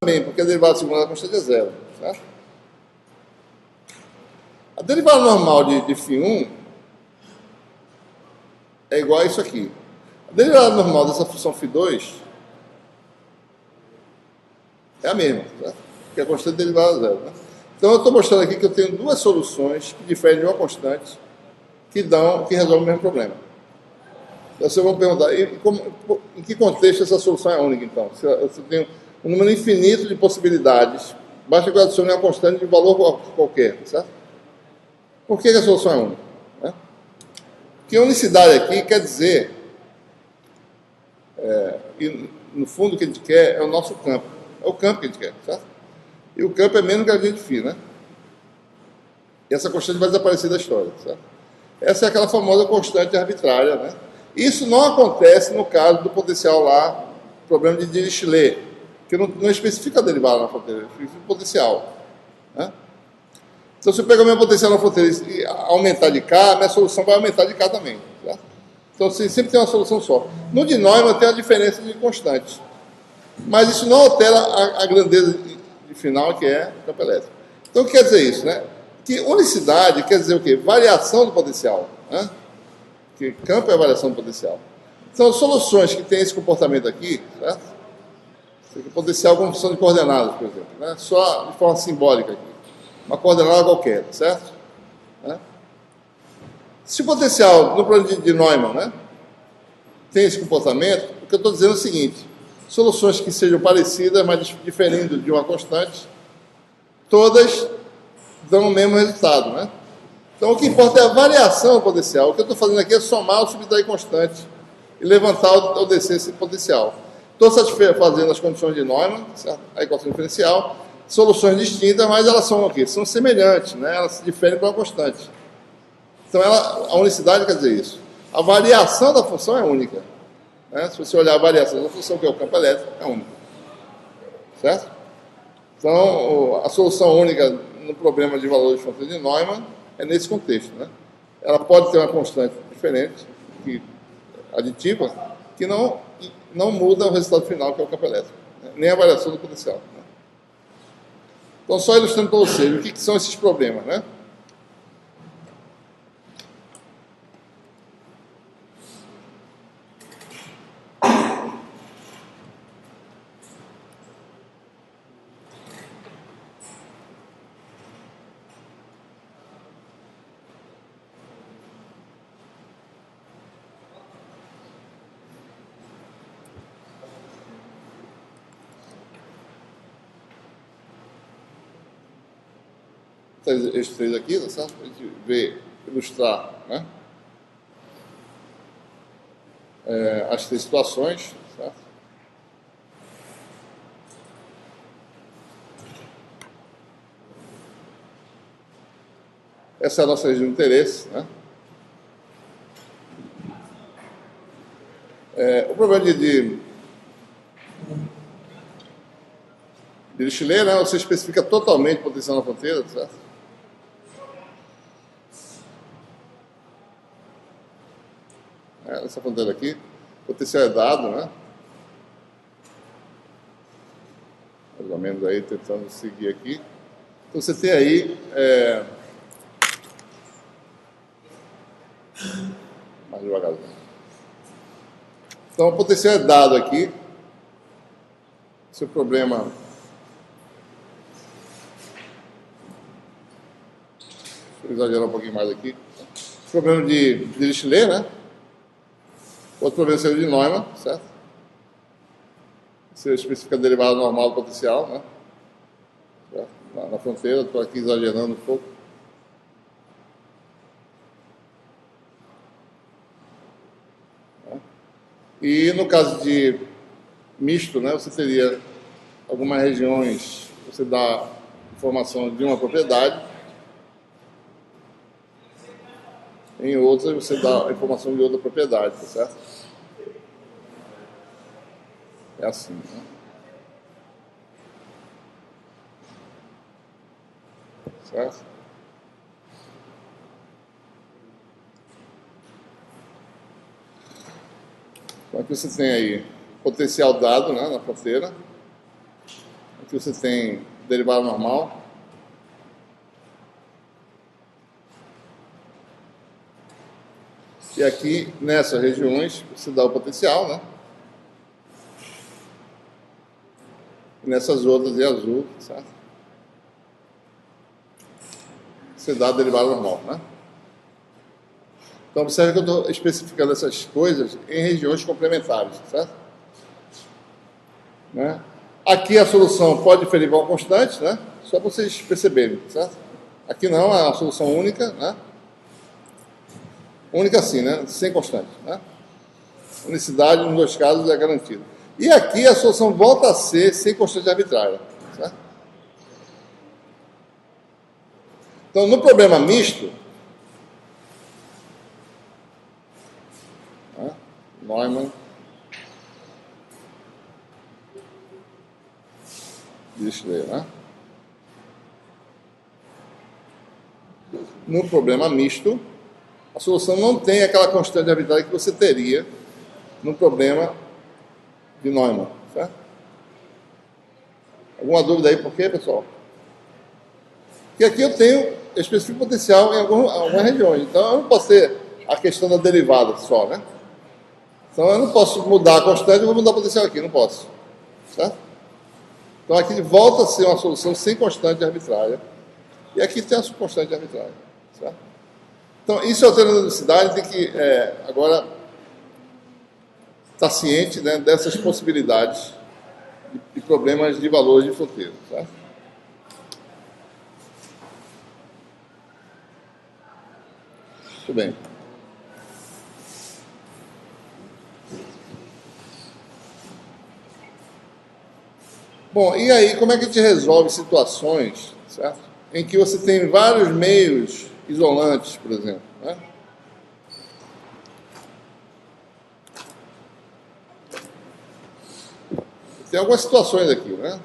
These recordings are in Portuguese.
também, porque a derivada segunda da constante é zero, certo? A derivada normal de φ1 é igual a isso aqui. A derivada normal dessa função φ2 é a mesma, certo? Porque a constante derivada é zero, né? Então eu estou mostrando aqui que eu tenho duas soluções que diferem de uma constante que resolvem o mesmo problema. Então vocês vão perguntar, em que contexto essa solução é única, então? Se eu tenho um número infinito de possibilidades, basta que eu adicione uma constante de valor qualquer, certo? Por que a solução é única? Né? Porque unicidade aqui quer dizer, e no fundo o que a gente quer é o nosso campo. É o campo que a gente quer, certo? E o campo é menos gradiente φ, né? E essa constante vai desaparecer da história, certo? Essa é aquela famosa constante arbitrária, né? Isso não acontece no caso do potencial lá, problema de Dirichlet, que não especifica a derivada na fronteira, especifica o potencial, né? Então, se eu pegar o meu potencial na fronteira e aumentar de K, minha solução vai aumentar de K também, certo? Então, você sempre tem uma solução só. No de Neumann tem a diferença de constantes, mas isso não altera a grandeza de final, que é o campo elétrico. Então, o que quer dizer isso, né? Que unicidade quer dizer o quê? Variação do potencial, né? Que campo é a variação do potencial. Então, soluções que têm esse comportamento aqui, certo? Potencial como função de coordenadas, por exemplo, né? Só de forma simbólica aqui. Uma coordenada qualquer, certo? Né? Se o potencial no problema de Neumann, né, tem esse comportamento, o que eu estou dizendo é o seguinte: soluções que sejam parecidas, mas diferindo de uma constante, todas dão o mesmo resultado, né? Então, o que importa é a variação do potencial. O que eu estou fazendo aqui é somar ou subtrair constante e levantar ou descer esse potencial. Estou satisfazendo as condições de Neumann, certo? A equação diferencial, soluções distintas, mas elas são o quê? São semelhantes, né? Elas se diferem para uma constante. Então, a unicidade quer dizer isso. A variação da função é única, né? Se você olhar a variação da função, que é o campo elétrico, é única. Certo? Então, a solução única no problema de valores de fronteira de Neumann é nesse contexto, né? Ela pode ter uma constante diferente, aditiva, que não muda o resultado final, que é o campo elétrico, né? Nem a variação do potencial, né? Então, só ilustrando para vocês o que são esses problemas, né? Esses três aqui, tá certo? A gente vê, ilustrar, né? As três situações, certo? Essa é a nossa região de interesse, né? O problema de Dirichlet, né? Você especifica totalmente o potencial na fronteira, certo? Essa fronteira aqui, o potencial é dado, né? Mais ou menos aí, tentando seguir aqui. Então você tem aí mais devagarzinho. Então o potencial é dado aqui. Seu problema, deixa eu exagerar um pouquinho mais aqui. Problema de Dirichlet, né? Outro problema seria de Neumann, certo? Você especifica a derivada normal do potencial, né? Certo? Na fronteira, estou aqui exagerando um pouco. E no caso de misto, né, você teria algumas regiões, você dá informação de uma propriedade, em outras você dá a informação de outra propriedade, tá certo? É assim, né? Certo? Então aqui você tem aí potencial dado, né, na fronteira. Aqui aqui você tem derivada normal. E aqui, nessas regiões, você dá o potencial, né? E nessas outras, em azul, certo? Você dá a derivada normal, né? Então, observe que eu estou especificando essas coisas em regiões complementares, certo? Né? Aqui a solução pode diferir igual constante, né? Só para vocês perceberem, certo? Aqui não, é uma solução única, né? Única sim, né? Sem constante, né? Unicidade nos dois casos é garantida. E aqui a solução volta a ser sem constante arbitrária, certo? Então, no problema misto, né? Neumann Dirichlet, né? No problema misto, a solução não tem aquela constante arbitrária que você teria no problema de Neumann, certo? Alguma dúvida aí por quê, pessoal? Porque aqui eu tenho específico potencial em algumas regiões, então eu não posso ter a questão da derivada só, né? Então eu não posso mudar a constante e vou mudar o potencial aqui, não posso, certo? Então aqui volta a ser uma solução sem constante arbitrária, e aqui tem a constante arbitrária, certo? Então isso é alterando a velocidade, tem que agora estar ciente, né, dessas possibilidades de problemas de valores de fronteira, certo? Muito bem. Bom, e aí como é que a gente resolve situações, certo, em que você tem vários meios isolantes, por exemplo, né? Tem algumas situações aqui, né?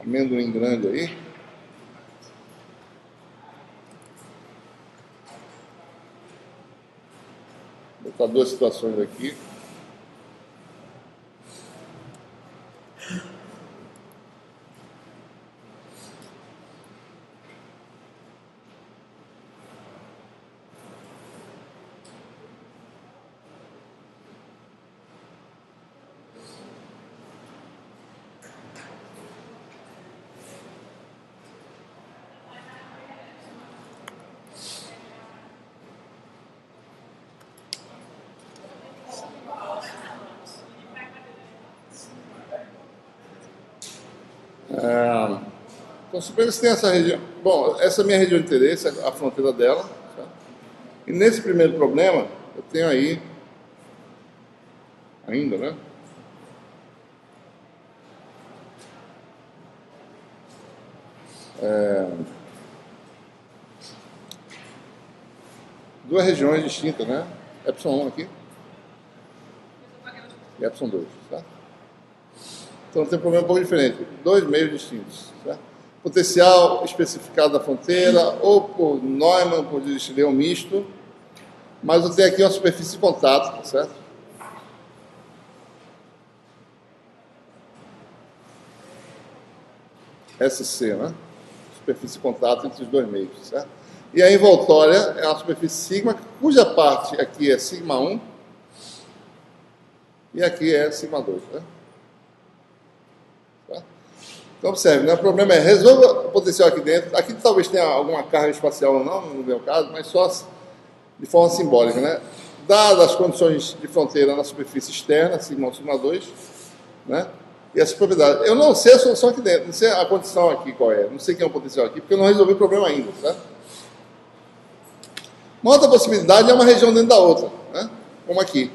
Amendoim grande aí. Vou botar duas situações aqui. Então, suponha que você tem essa região. Bom, essa é a minha região de interesse, a fronteira dela. Tá? E nesse primeiro problema, eu tenho aí, ainda, né? Duas regiões distintas, né? Epsilon 1 aqui e Epsilon 2, tá? Então tem um problema um pouco diferente. Dois meios distintos, certo? Potencial especificado da fronteira, ou por Neumann, por Dirichlet ou misto, mas eu tenho aqui uma superfície de contato, certo? SC, né? Superfície de contato entre os dois meios, certo? E a envoltória é uma superfície sigma, cuja parte aqui é sigma 1 e aqui é sigma 2, né? Então, observe, né? O problema é resolva o potencial aqui dentro. Aqui talvez tenha alguma carga espacial ou não, no meu caso, mas só de forma simbólica, né? Dadas as condições de fronteira na superfície externa, sigma 1, sigma 2, né? E essa propriedade. Eu não sei a solução aqui dentro, não sei a condição aqui qual é, não sei quem é o potencial aqui, porque eu não resolvi o problema ainda, certo? Uma outra possibilidade é uma região dentro da outra, né? Como aqui.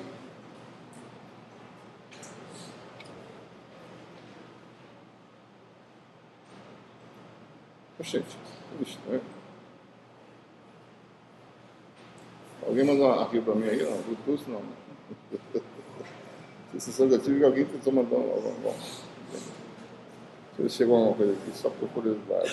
Gente, estranho. Alguém mandou um arquivo para mim aí? Não, Bluetooth não. Sensação que que alguém tentou mandar um. Bom, deixa eu ver se chegou alguma coisa aqui, só por curiosidade.